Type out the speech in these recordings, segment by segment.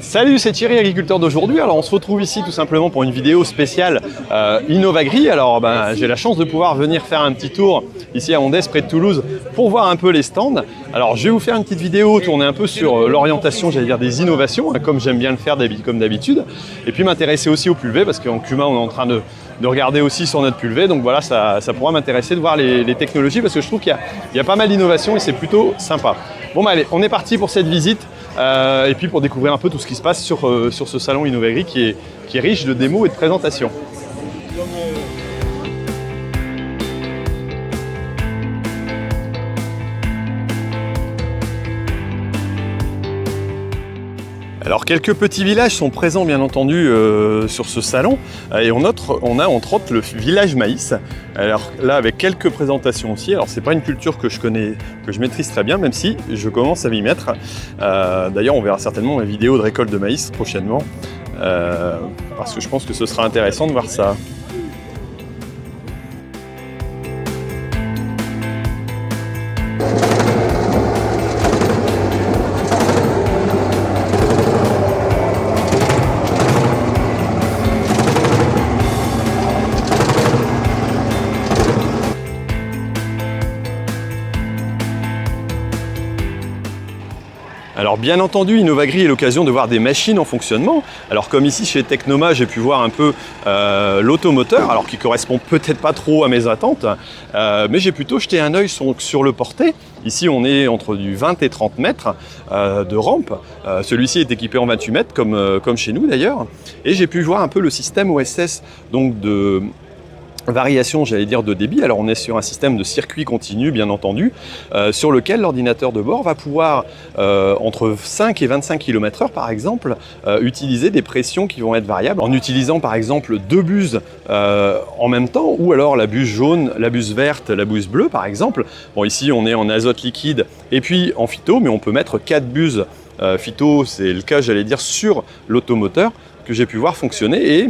Salut, c'est Thierry, agriculteur d'aujourd'hui. Alors on se retrouve ici tout simplement pour une vidéo spéciale Innovagri. Alors j'ai la chance de pouvoir venir faire un petit tour ici à Ondès, près de Toulouse, pour voir un peu les stands. Alors je vais vous faire une petite vidéo tourner un peu sur l'orientation, j'allais dire des innovations, comme j'aime bien le faire comme d'habitude. Et puis m'intéresser aussi au pulvé, parce qu'en Cuma on est en train de regarder aussi sur notre pulvé. Donc voilà, ça pourra m'intéresser de voir les technologies, parce que je trouve qu'il y a pas mal d'innovations et c'est plutôt sympa. Bon allez, on est parti pour cette visite. Et puis pour découvrir un peu tout ce qui se passe sur ce salon Innovagri qui est riche de démos et de présentations. Alors quelques petits villages sont présents bien entendu sur ce salon et on a entre autres le village maïs. Alors là avec quelques présentations aussi. Alors c'est pas une culture que je connais, que je maîtrise très bien, même si je commence à m'y mettre. D'ailleurs on verra certainement une vidéo de récolte de maïs prochainement parce que je pense que ce sera intéressant de voir ça. Alors bien entendu, Innovagri est l'occasion de voir des machines en fonctionnement. Alors comme ici chez Technoma, j'ai pu voir un peu l'automoteur, alors qui correspond peut-être pas trop à mes attentes, mais j'ai plutôt jeté un œil sur le porté. Ici on est entre du 20 et 30 mètres de rampe. Celui-ci est équipé en 28 mètres comme chez nous d'ailleurs. Et j'ai pu voir un peu le système OSS, donc de variation, j'allais dire, de débit. Alors on est sur un système de circuit continu bien entendu, sur lequel l'ordinateur de bord va pouvoir entre 5 et 25 km/h par exemple utiliser des pressions qui vont être variables en utilisant par exemple deux buses en même temps, ou alors la buse jaune, la buse verte, la buse bleue par exemple. Bon, ici on est en azote liquide et puis en phyto, mais on peut mettre 4 buses phyto, c'est le cas j'allais dire sur l'automoteur, que j'ai pu voir fonctionner et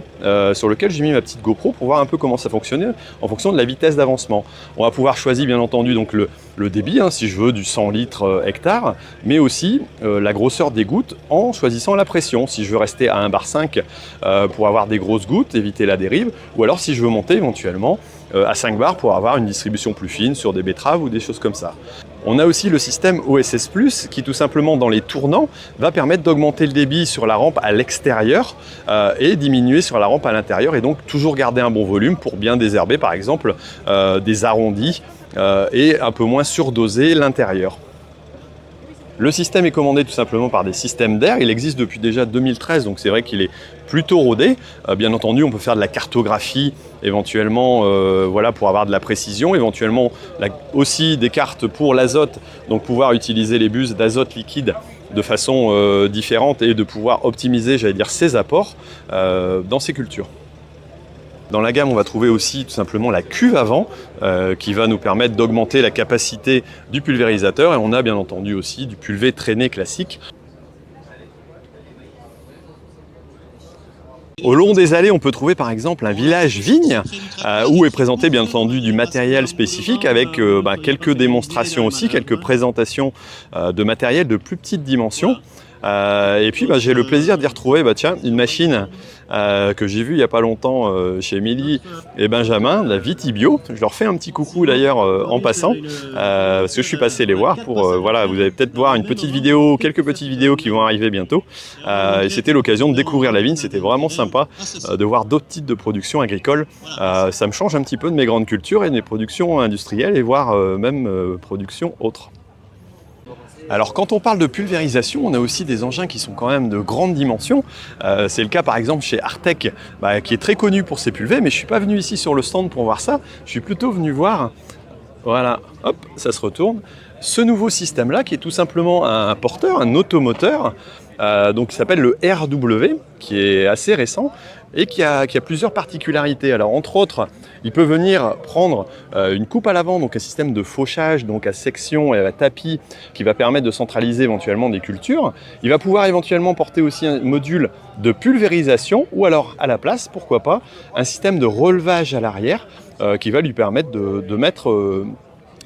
sur lequel j'ai mis ma petite GoPro pour voir un peu comment ça fonctionnait en fonction de la vitesse d'avancement. On va pouvoir choisir bien entendu donc le débit, si je veux du 100 litres hectare, mais aussi la grosseur des gouttes en choisissant la pression. Si je veux rester à 1,5 bar pour avoir des grosses gouttes, éviter la dérive, ou alors si je veux monter éventuellement à 5 bars pour avoir une distribution plus fine sur des betteraves ou des choses comme ça. On a aussi le système OSS+, qui tout simplement dans les tournants va permettre d'augmenter le débit sur la rampe à l'extérieur et diminuer sur la rampe à l'intérieur, et donc toujours garder un bon volume pour bien désherber par exemple des arrondis et un peu moins surdoser l'intérieur. Le système est commandé tout simplement par des systèmes d'air. Il existe depuis déjà 2013, donc c'est vrai qu'il est plutôt rodé. Bien entendu, on peut faire de la cartographie éventuellement voilà, pour avoir de la précision. Éventuellement aussi des cartes pour l'azote, donc pouvoir utiliser les buses d'azote liquide de façon différente et de pouvoir optimiser, j'allais dire, ses apports dans ces cultures. Dans la gamme, on va trouver aussi tout simplement la cuve à vent qui va nous permettre d'augmenter la capacité du pulvérisateur, et on a bien entendu aussi du pulvé traîné classique. Au long des allées, on peut trouver par exemple un village vigne où est présenté bien entendu du matériel spécifique avec quelques démonstrations aussi, quelques présentations de matériel de plus petite dimension. Et puis j'ai le plaisir d'y retrouver une machine que j'ai vue il n'y a pas longtemps chez Émilie et Benjamin, la Vitibio. Je leur fais un petit coucou d'ailleurs en passant parce que je suis passé les voir pour voilà, vous allez peut-être voir quelques petites vidéos qui vont arriver bientôt, et c'était l'occasion de découvrir la vigne. C'était vraiment sympa de voir d'autres types de production agricole. Ça me change un petit peu de mes grandes cultures et de mes productions industrielles, et voire même productions autres. Alors quand on parle de pulvérisation, on a aussi des engins qui sont quand même de grandes dimensions. C'est le cas par exemple chez Artec, qui est très connu pour ses pulvés, mais je ne suis pas venu ici sur le stand pour voir ça. Je suis plutôt venu voir, voilà, hop, ça se retourne, ce nouveau système-là qui est tout simplement un porteur, un automoteur, donc qui s'appelle le RW, qui est assez récent et qui a plusieurs particularités. Alors entre autres, il peut venir prendre une coupe à l'avant, donc un système de fauchage, donc à section et à tapis, qui va permettre de centraliser éventuellement des cultures. Il va pouvoir éventuellement porter aussi un module de pulvérisation, ou alors à la place, pourquoi pas, un système de relevage à l'arrière qui va lui permettre de mettre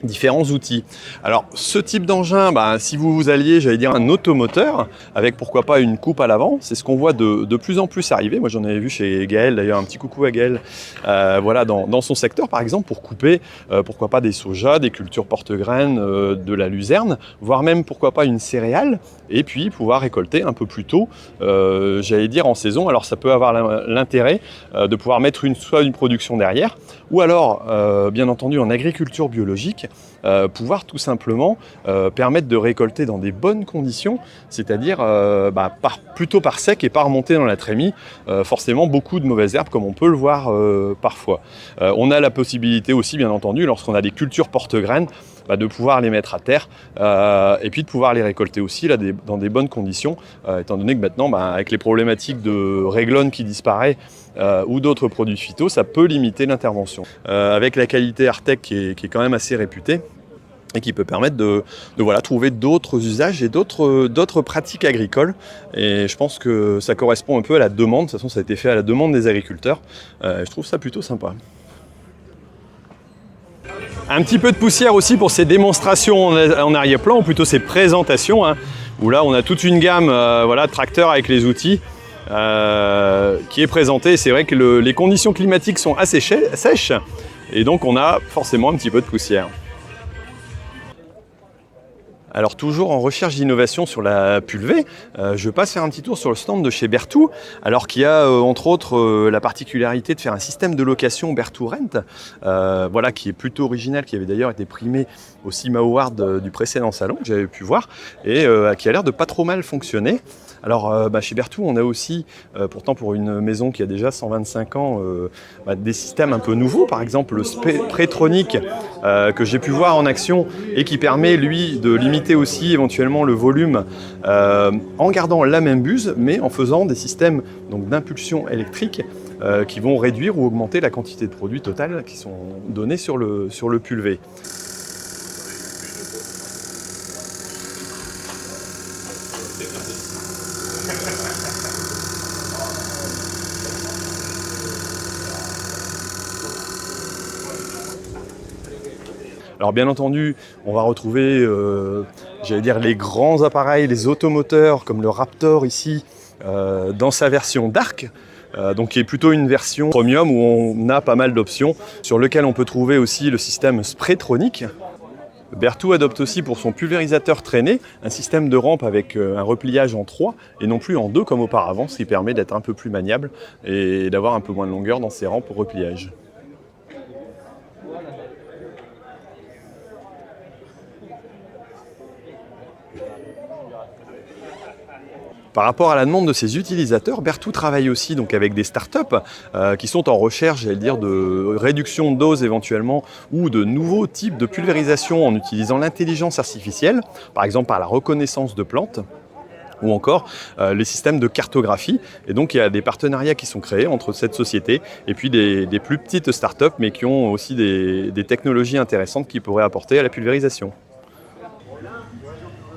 différents outils. Alors ce type d'engin, si vous alliez, j'allais dire un automoteur, avec pourquoi pas une coupe à l'avant, c'est ce qu'on voit de plus en plus arriver. Moi j'en avais vu chez Gaël, d'ailleurs un petit coucou à Gaël, voilà, dans son secteur par exemple, pour couper pourquoi pas des sojas, des cultures porte-graines, de la luzerne, voire même pourquoi pas une céréale, et puis pouvoir récolter un peu plus tôt, j'allais dire en saison. Alors ça peut avoir l'intérêt de pouvoir mettre soit une production derrière, ou alors bien entendu en agriculture biologique, pouvoir tout simplement permettre de récolter dans des bonnes conditions, c'est-à-dire plutôt par sec et pas remonter dans la trémie forcément beaucoup de mauvaises herbes comme on peut le voir parfois. On a la possibilité aussi bien entendu lorsqu'on a des cultures porte-graines de pouvoir les mettre à terre et puis de pouvoir les récolter aussi là, dans des bonnes conditions, étant donné que maintenant avec les problématiques de réglone qui disparaît ou d'autres produits phyto, ça peut limiter l'intervention. Avec la qualité Artec qui est quand même assez réputée et qui peut permettre de trouver d'autres usages et d'autres pratiques agricoles. Et je pense que ça correspond un peu à la demande. De toute façon, ça a été fait à la demande des agriculteurs. Je trouve ça plutôt sympa. Un petit peu de poussière aussi pour ces démonstrations en arrière-plan, ou plutôt ces présentations, où là on a toute une gamme de tracteurs avec les outils qui est présentée. C'est vrai que les conditions climatiques sont assez sèches et donc on a forcément un petit peu de poussière. Alors toujours en recherche d'innovation sur la pulvée, je passe faire un petit tour sur le stand de chez Berthoud, alors qu'il y a entre autres la particularité de faire un système de location Berthoud Rent, qui est plutôt original, qui avait d'ailleurs été primé au CIMA Award du précédent salon que j'avais pu voir, et qui a l'air de pas trop mal fonctionner. Alors chez Berthoud, on a aussi, pourtant pour une maison qui a déjà 125 ans, des systèmes un peu nouveaux, par exemple le Spretronic que j'ai pu voir en action et qui permet lui de limiter aussi éventuellement le volume en gardant la même buse mais en faisant des systèmes d'impulsion électrique qui vont réduire ou augmenter la quantité de produits totale qui sont donnés sur le pulvé. Alors bien entendu, on va retrouver, les grands appareils, les automoteurs comme le Raptor ici, dans sa version Dark, qui est plutôt une version premium où on a pas mal d'options, sur lequel on peut trouver aussi le système Spretronic. Berthoud adopte aussi pour son pulvérisateur traîné un système de rampe avec un repliage en 3 et non plus en 2 comme auparavant, ce qui permet d'être un peu plus maniable et d'avoir un peu moins de longueur dans ces rampes au repliage. Par rapport à la demande de ses utilisateurs, Berthoud travaille aussi avec des startups qui sont en recherche, de réduction de doses éventuellement ou de nouveaux types de pulvérisation en utilisant l'intelligence artificielle, par exemple par la reconnaissance de plantes, ou encore les systèmes de cartographie. Et donc il y a des partenariats qui sont créés entre cette société et puis des plus petites startups, mais qui ont aussi des technologies intéressantes qui pourraient apporter à la pulvérisation.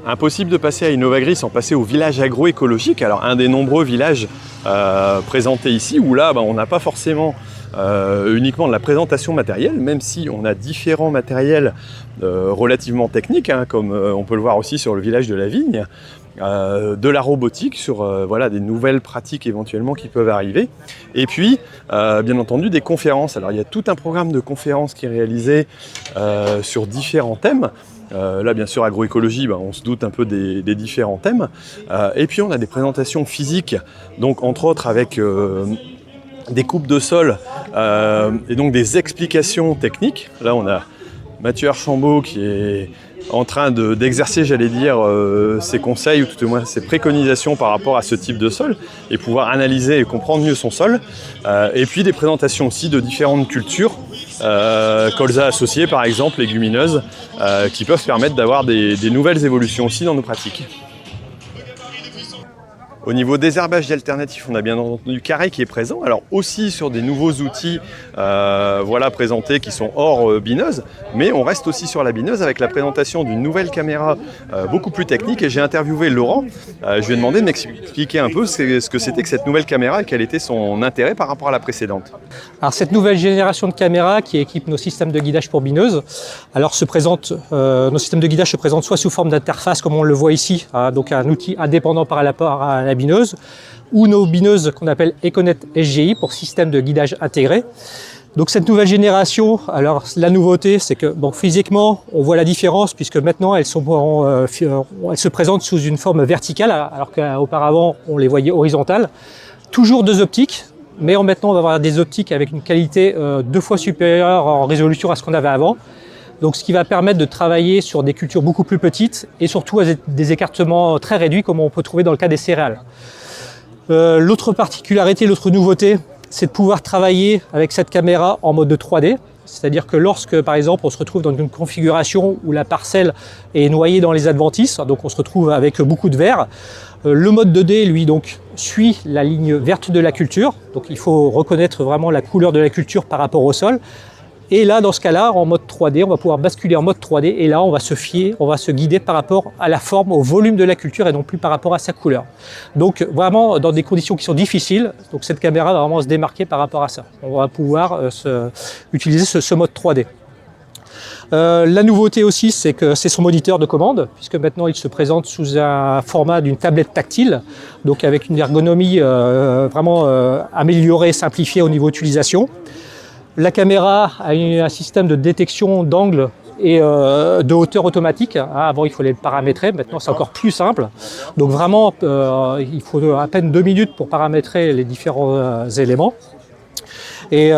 Impossible de passer à Innovagri sans passer au village agroécologique. Alors un des nombreux villages présentés ici, où là on n'a pas forcément uniquement de la présentation matérielle, même si on a différents matériels relativement techniques, comme on peut le voir aussi sur le village de la Vigne, de la robotique sur des nouvelles pratiques éventuellement qui peuvent arriver, et puis bien entendu des conférences. Alors il y a tout un programme de conférences qui est réalisé sur différents thèmes. Là bien sûr agroécologie, on se doute un peu des différents thèmes, et puis on a des présentations physiques, donc entre autres avec des coupes de sol et donc des explications techniques. Là on a Mathieu Archambault qui est en train d'exercer, ses conseils ou tout au moins ses préconisations par rapport à ce type de sol et pouvoir analyser et comprendre mieux son sol. Et puis des présentations aussi de différentes cultures, colza associées par exemple, légumineuses, qui peuvent permettre d'avoir des nouvelles évolutions aussi dans nos pratiques. Au niveau désherbage alternatif, on a bien entendu Carré qui est présent. Alors aussi sur des nouveaux outils voilà, présentés qui sont hors bineuse, mais on reste aussi sur la bineuse avec la présentation d'une nouvelle caméra beaucoup plus technique. Et j'ai interviewé Laurent, je lui ai demandé de m'expliquer un peu ce que c'était que cette nouvelle caméra et quel était son intérêt par rapport à la précédente. Alors cette nouvelle génération de caméras qui équipe nos systèmes de guidage pour bineuse, alors nos systèmes de guidage se présentent soit sous forme d'interface comme on le voit ici, donc un outil indépendant par rapport à la bineuse, ou nos bineuses qu'on appelle Econet SGI pour système de guidage intégré. Donc cette nouvelle génération, alors la nouveauté c'est que bon, physiquement on voit la différence puisque maintenant elles se présentent sous une forme verticale alors qu'auparavant on les voyait horizontales. Toujours 2 optiques, mais maintenant on va avoir des optiques avec une qualité 2 fois supérieure en résolution à ce qu'on avait avant. Donc ce qui va permettre de travailler sur des cultures beaucoup plus petites et surtout avec des écartements très réduits comme on peut trouver dans le cas des céréales. L'autre particularité, l'autre nouveauté, c'est de pouvoir travailler avec cette caméra en mode 3D. C'est-à-dire que lorsque, par exemple, on se retrouve dans une configuration où la parcelle est noyée dans les adventices, donc on se retrouve avec beaucoup de vert, le mode 2D, lui, donc, suit la ligne verte de la culture. Donc il faut reconnaître vraiment la couleur de la culture par rapport au sol. Et là, dans ce cas-là, en mode 3D, on va pouvoir basculer en mode 3D et là, on va se guider par rapport à la forme, au volume de la culture et non plus par rapport à sa couleur. Donc vraiment, dans des conditions qui sont difficiles, donc cette caméra va vraiment se démarquer par rapport à ça. On va pouvoir utiliser ce mode 3D. La nouveauté aussi, c'est que c'est son moniteur de commande, puisque maintenant il se présente sous un format d'une tablette tactile, donc avec une ergonomie vraiment améliorée, simplifiée au niveau utilisation. La caméra a un système de détection d'angle et de hauteur automatique. Avant, il fallait le paramétrer. Maintenant, c'est encore plus simple. Donc vraiment, il faut à peine 2 minutes pour paramétrer les différents éléments. Et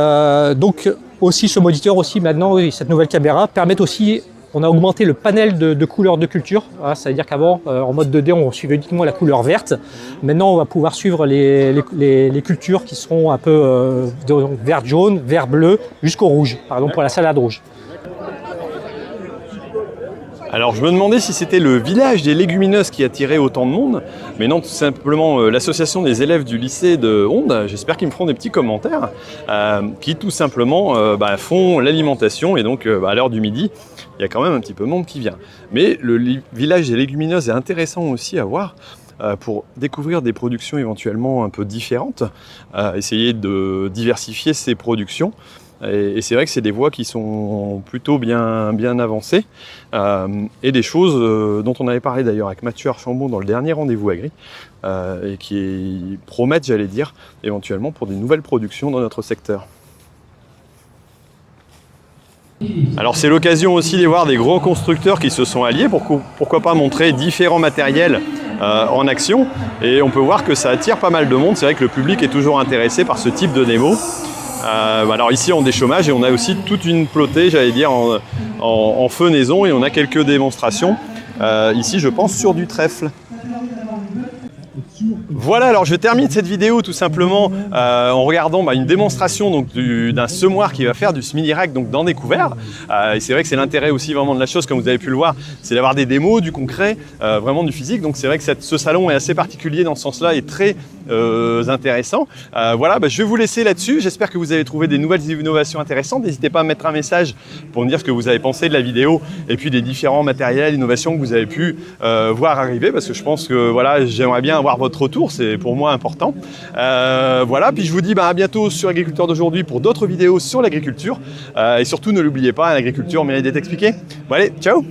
donc, aussi, ce moniteur, aussi maintenant, cette nouvelle caméra, permet aussi... On a augmenté le panel de couleurs de culture, c'est-à-dire qu'avant, en mode 2D, on suivait uniquement la couleur verte. Maintenant, on va pouvoir suivre les cultures qui seront un peu vert jaune, vert bleu, jusqu'au rouge, par exemple pour la salade rouge. Alors je me demandais si c'était le village des légumineuses qui attirait autant de monde, mais non, tout simplement l'association des élèves du lycée de Onde, j'espère qu'ils me feront des petits commentaires, qui tout simplement font l'alimentation et donc à l'heure du midi, il y a quand même un petit peu de monde qui vient. Mais le village des légumineuses est intéressant aussi à voir pour découvrir des productions éventuellement un peu différentes, essayer de diversifier ces productions. Et c'est vrai que c'est des voies qui sont plutôt bien avancées et des choses dont on avait parlé d'ailleurs avec Mathieu Archambon dans le dernier rendez-vous agri et qui promettent, j'allais dire, éventuellement pour des nouvelles productions dans notre secteur. Alors c'est l'occasion aussi de voir des gros constructeurs qui se sont alliés, pourquoi pas montrer différents matériels en action, et on peut voir que ça attire pas mal de monde. C'est vrai que le public est toujours intéressé par ce type de démo. Alors ici on déchômage et on a aussi toute une plotée, j'allais dire, en fenaison, et on a quelques démonstrations ici je pense sur du trèfle. Voilà, alors je termine cette vidéo tout simplement en regardant une démonstration d'un semoir qui va faire du Smilirac dans des couverts. Et c'est vrai que c'est l'intérêt aussi vraiment de la chose, comme vous avez pu le voir, c'est d'avoir des démos, du concret, vraiment du physique. Donc c'est vrai que ce salon est assez particulier dans ce sens-là et très intéressant. Voilà, je vais vous laisser là-dessus. J'espère que vous avez trouvé des nouvelles innovations intéressantes. N'hésitez pas à mettre un message pour me dire ce que vous avez pensé de la vidéo et puis des différents matériels, innovations que vous avez pu voir arriver, parce que je pense que voilà, j'aimerais bien avoir votre retour, c'est pour moi important. Voilà, puis je vous dis à bientôt sur Agriculteur d'aujourd'hui pour d'autres vidéos sur l'agriculture. Et surtout, ne l'oubliez pas, l'agriculture mérite d'être expliquée. Bon allez, ciao!